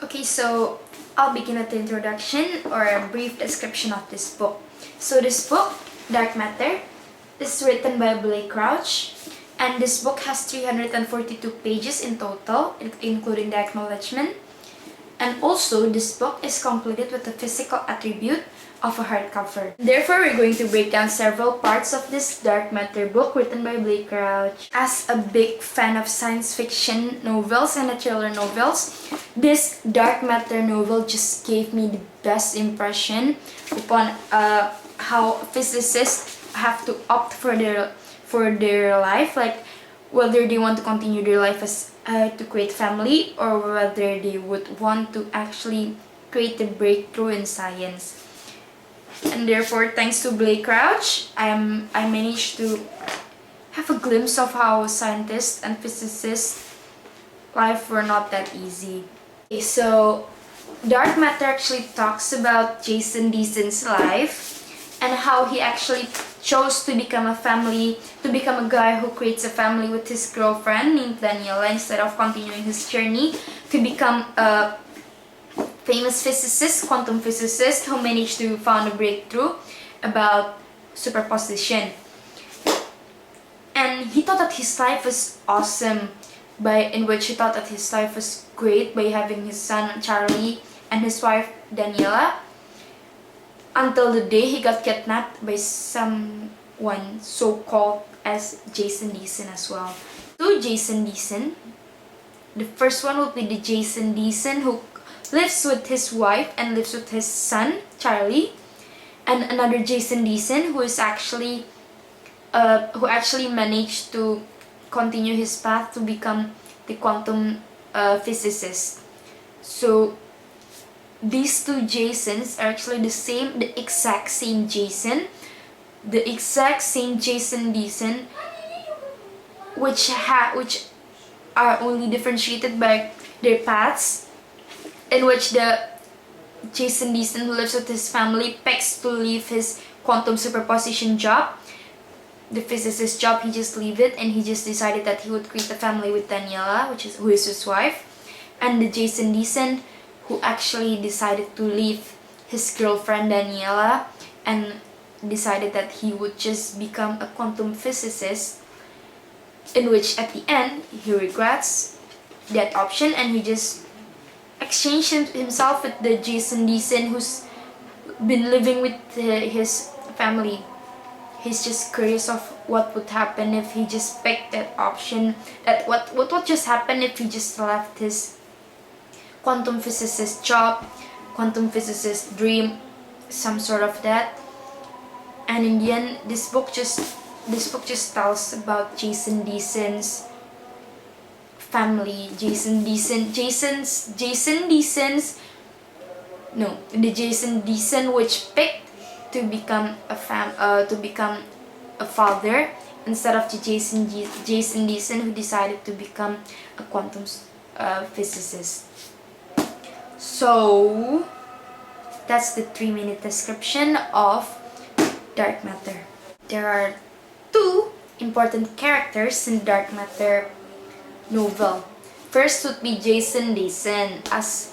Okay, so I'll begin with the introduction or a brief description of this book. So this book, Dark Matter, is written by Blake Crouch, and this book has 342 pages in total, including the acknowledgement. And also, this book is completed with the physical attribute of a hardcover. Therefore, we're going to break down several parts of this Dark Matter book written by Blake Crouch. As a big fan of science fiction novels and thriller novels, this Dark Matter novel just gave me the best impression upon how physicists have to opt for their life, like whether they want to continue their life as to create family, or whether they would want to actually create a breakthrough in science. And therefore, thanks to Blake Crouch, I managed to have a glimpse of how scientists and physicists' life were not that easy. Okay, so Dark Matter actually talks about Jason Deason's life and how he actually chose to become a guy who creates a family with his girlfriend named Daniela instead of continuing his journey to become a famous physicist, quantum physicist, who managed to found a breakthrough about superposition. And he thought that his life was awesome, in which he thought that his life was great by having his son Charlie and his wife Daniela, until the day he got kidnapped by someone so-called as Jason Deason as well. Two Jason Deason. The first one will be the Jason Deason who lives with his wife and lives with his son Charlie, and another Jason Deason who actually managed to continue his path to become the quantum physicist. So these two Jasons are actually the exact same Jason Deason, which are only differentiated by their paths, in which the Jason Deason who lives with his family begs to leave his quantum superposition job, the physicist job. He just leave it, and he just decided that he would create a family with Daniela, who is his wife. And the Jason Deason who actually decided to leave his girlfriend Daniela and decided that he would just become a quantum physicist, in which at the end he regrets that option and he just exchanged himself with the Jason Deason who's been living with his family. He's just curious of what would happen if he just picked that option, that what would just happen if he just left his quantum physicist job, quantum physicist dream, some sort of that. And in the end, this book just tells about Jason Deason's family, the Jason Deason which picked to become a father instead of the Jason Deason who decided to become a quantum physicist. So that's the 3-minute description of Dark Matter. There are two important characters in Dark Matter novel. First would be Jason Deason, as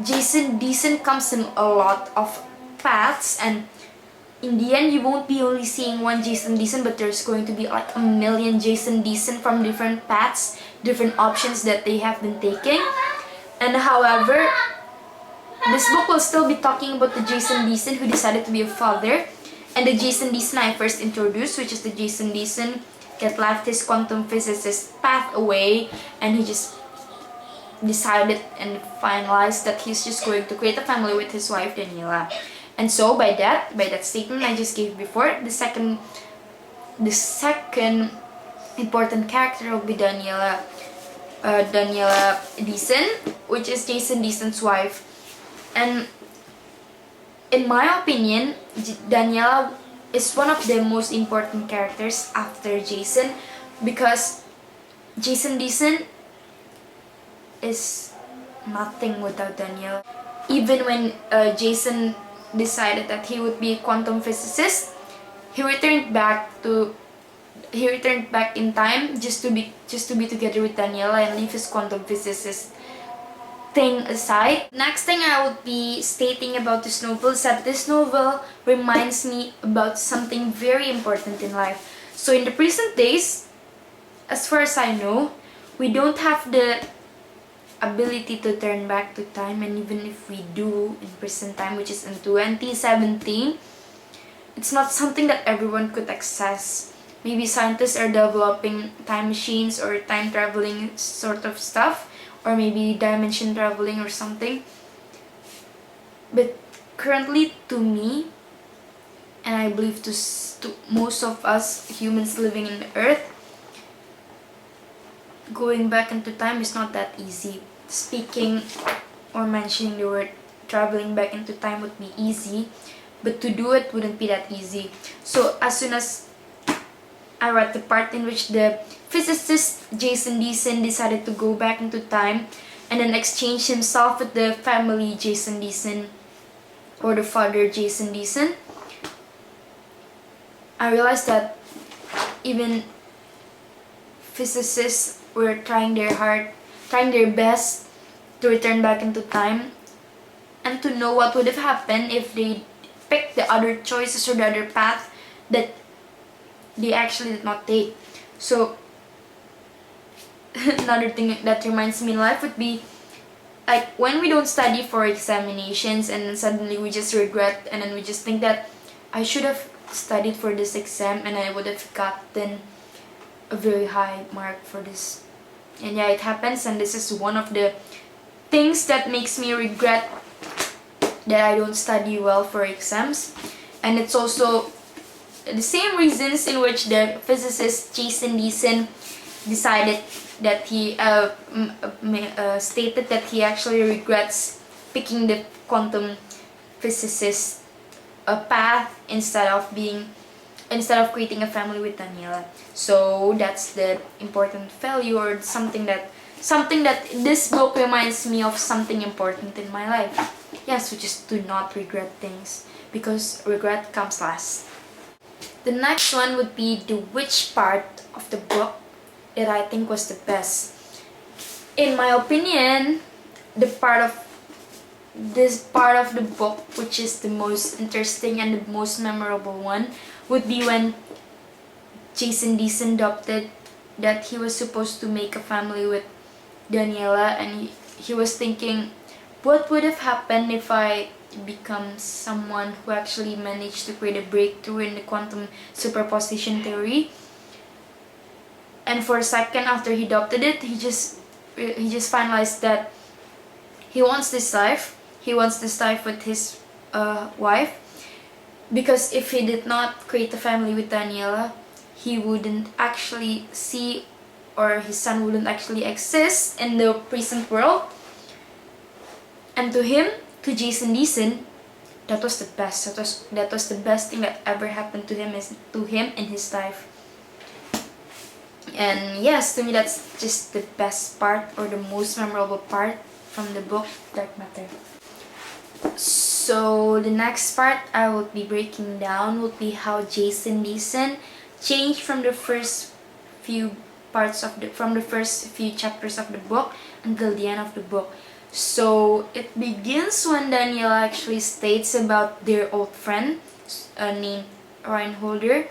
Jason Deason comes in a lot of paths, and in the end you won't be only seeing one Jason Deason, but there's going to be like a million Jason Deason from different paths, different options that they have been taking. And however, this book will still be talking about the Jason Deason who decided to be a father, and the Jason Deason I first introduced, which is the Jason Deason that left his quantum physicist path away, and he just decided and finalized that he's just going to create a family with his wife Daniela. And so by that statement I just gave before, the second important character will be Daniela Deason, which is Jason Deason's wife. And in my opinion, Daniela is one of the most important characters after Jason, because Jason Deason is nothing without Daniela. Even when Jason decided that he would be a quantum physicist, he returned back in time just to be together with Daniela and leave his quantum physicist thing aside. Next thing I would be stating about this novel is that this novel reminds me about something very important in life. So in the present days, as far as I know, we don't have the ability to turn back to time, and even if we do in present time, which is in 2017, it's not something that everyone could access. Maybe scientists are developing time machines or time traveling sort of stuff, or maybe dimension traveling or something. But currently, to me, and I believe to most of us humans living in the earth, going back into time is not that easy. Speaking or mentioning the word traveling back into time would be easy, but to do it wouldn't be that easy. So as soon as I read the part in which the physicist Jason Deason decided to go back into time and then exchange himself with the family Jason Deason, or the father Jason Deason, I realized that even physicists were trying their best to return back into time and to know what would have happened if they picked the other choices or the other path that they actually did not take. So another thing that reminds me in life would be like when we don't study for examinations and then suddenly we just regret, and then we just think that I should have studied for this exam and I would have gotten a very high mark for this. And yeah, it happens, and this is one of the things that makes me regret that I don't study well for exams. And it's also the same reasons in which the physicist Jason Deason decided that he stated that he actually regrets picking the quantum physicist path instead of creating a family with Daniela. So that's the important value, or something that this book reminds me of something important in my life. Yes, we just do not regret things, because regret comes last. The next one would be the which part of the book that I think was the best. In my opinion, this part of the book, which is the most interesting and the most memorable one, would be when Jason Deason adopted that he was supposed to make a family with Daniela, and he was thinking, what would have happened if I become someone who actually managed to create a breakthrough in the quantum superposition theory. And for a second after he adopted it, he just finalized that he wants this life. He wants this life with his wife, because if he did not create a family with Daniela, he wouldn't actually see, or his son wouldn't actually exist in the present world. And to him, to Jason Deason, that was the best. That was the best thing that ever happened to him in his life. And yes, to me that's just the best part, or the most memorable part from the book Dark Matter. So the next part I will be breaking down would be how Jason Deason changed from the first few chapters of the book until the end of the book. So it begins when Daniela actually states about their old friend named Ryan Holder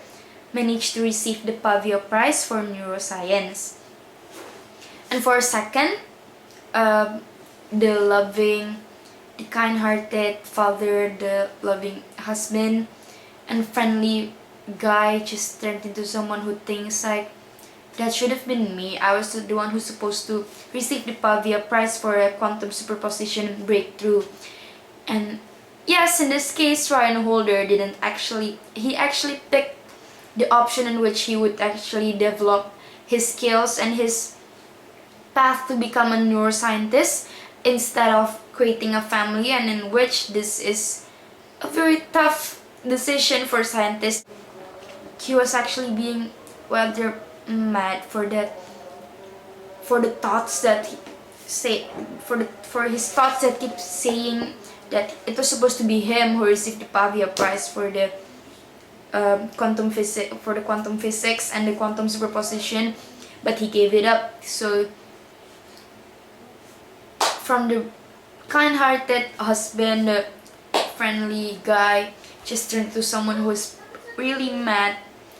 managed to receive the Pavia Prize for Neuroscience. And for a second, the loving, the kind-hearted father, the loving husband, and friendly guy just turned into someone who thinks like, that should have been me. I was the one who's supposed to receive the Pavia Prize for a quantum superposition breakthrough. And yes, in this case, Ryan Holder he actually picked the option in which he would actually develop his skills and his path to become a neuroscientist instead of creating a family, and in which this is a very tough decision for scientists. He was actually being rather mad for the thoughts that for his thoughts that keep saying that it was supposed to be him who received the Pavia Prize for the quantum physics and the quantum superposition, but he gave it up. So from the kind-hearted husband, the friendly guy, just turned to someone who's really mad,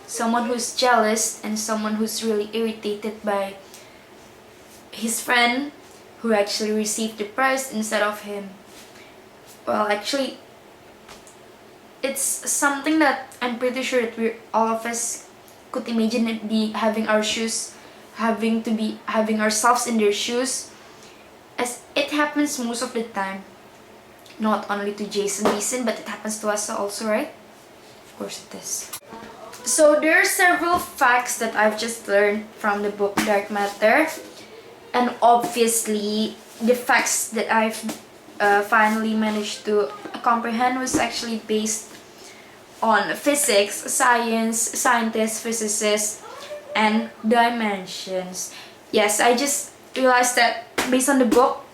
someone who's jealous, and someone who's really irritated by his friend who actually received the prize instead of him. Well, actually, it's something that I'm pretty sure that we all of us could imagine it be having our shoes, having ourselves in their shoes, as it happens most of the time. Not only to Jason Beeson, but it happens to us also, right? Of course it is. So there are several facts that I've just learned from the book Dark Matter, and obviously the facts that I've finally managed to comprehend was actually based on physics, science, scientists, physicists, and dimensions. Yes, I just realized that based on the book,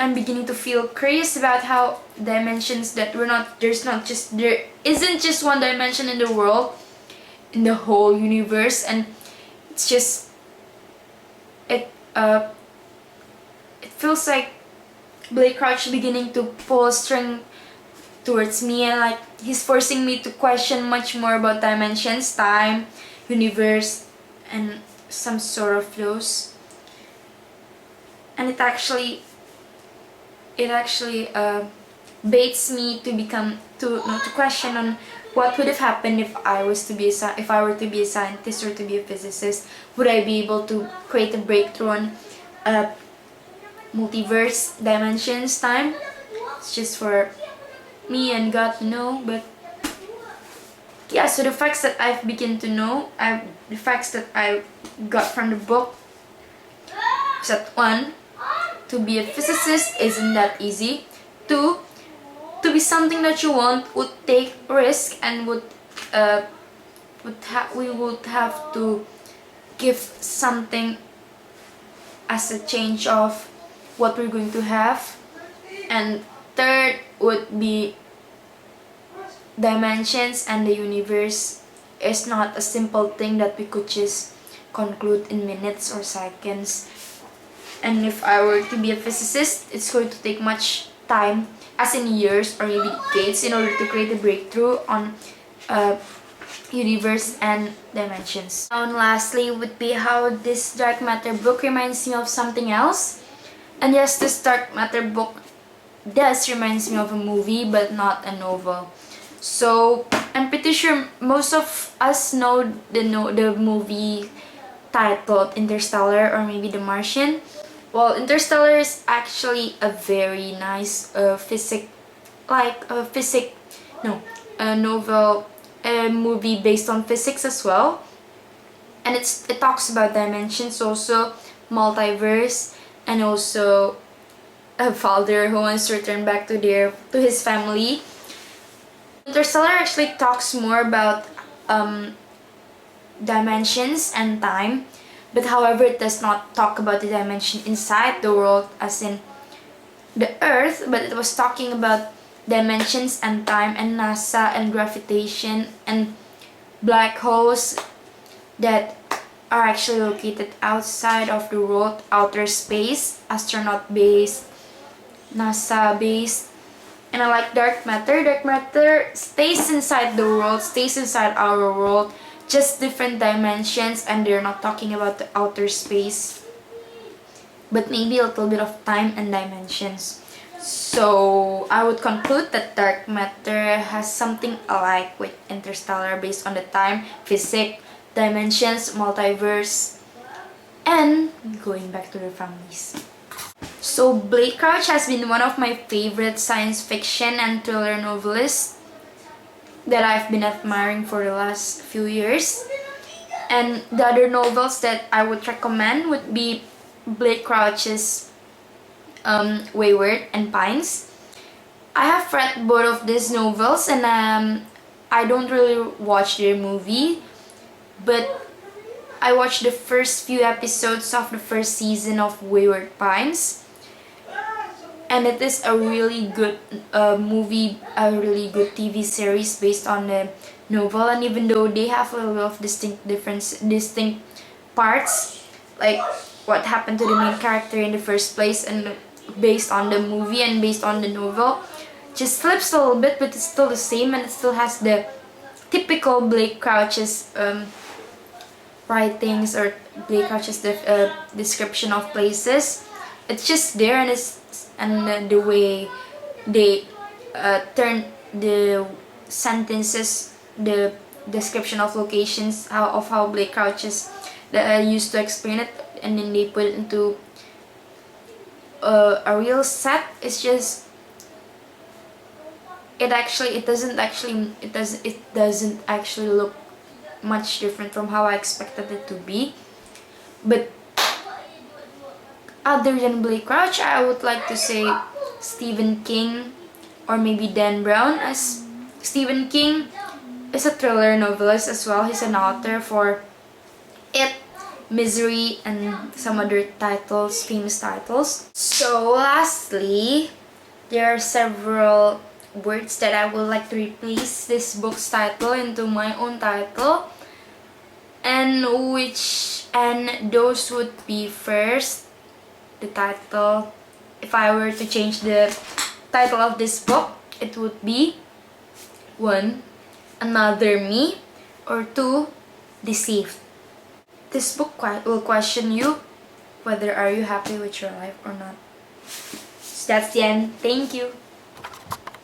I'm beginning to feel curious about how dimensions that there isn't just one dimension in the world, in the whole universe, and it's just it feels like Blake Crouch beginning to pull a string towards me, and like he's forcing me to question much more about dimensions, time, universe, and some sort of those. And it actually baits me to question on what would have happened if I were to be a scientist or to be a physicist. Would I be able to create a breakthrough on multiverse, dimensions, time? It's just for me and God to know. But yeah, so the facts that I've begun to know, the facts that I got from the book is that 1, to be a physicist isn't that easy. 2, to be something that you want would take risk and we would have to give something as a change of what we're going to have. And 3rd would be dimensions and the universe is not a simple thing that we could just conclude in minutes or seconds. And if I were to be a physicist, it's going to take much time, as in years or maybe decades, in order to create a breakthrough on universe and dimensions. And lastly would be how this Dark Matter book reminds me of something else. And yes, this Dark Matter book reminds me of a movie, but not a novel. So I'm pretty sure most of us know the movie titled Interstellar or maybe The Martian. Well, Interstellar is actually a very nice novel, a movie based on physics as well, and it talks about dimensions, also multiverse, and also a father who wants to return back to his family. Interstellar actually talks more about dimensions and time, but however it does not talk about the dimension inside the world as in the Earth, but it was talking about dimensions and time and NASA and gravitation and black holes that are actually located outside of the world, outer space, astronaut based, NASA based. And I like Dark Matter. Dark Matter stays inside the world, stays inside our world, just different dimensions, and they're not talking about the outer space, but maybe a little bit of time and dimensions. So I would conclude that Dark Matter has something alike with Interstellar based on the time, physics, dimensions, multiverse, and going back to their families. So Blake Crouch has been one of my favorite science fiction and thriller novelists that I've been admiring for the last few years. And the other novels that I would recommend would be Blake Crouch's Wayward and Pines. I have read both of these novels, and I don't really watch their movie, but I watched the first few episodes of the first season of Wayward Pines, and it is a really good movie, a really good TV series based on the novel. And even though they have a little bit of distinct parts, like what happened to the main character in the first place, and based on the movie and based on the novel. Just flips a little bit, but it's still the same, and it still has the typical Blake Crouch's writings, or Blake Crouch's description of places. It's just there, and the way they turn the sentences, the description of locations, how Blake Crouch's used to explain it, and then they put it into a real set. It's just it doesn't actually look much different from how I expected it to be. But other than Blake Crouch, I would like to say Stephen King, or maybe Dan Brown. As Stephen King is a thriller novelist as well. He's an author for It, Misery, and some other titles, famous titles. So lastly, there are several words that I would like to replace this book's title into my own title, and those would be: first, the title. If I were to change the title of this book, it would be 1. Another Me, or 2. Deceived. This book will question you whether are you happy with your life or not. So that's the end. Thank you.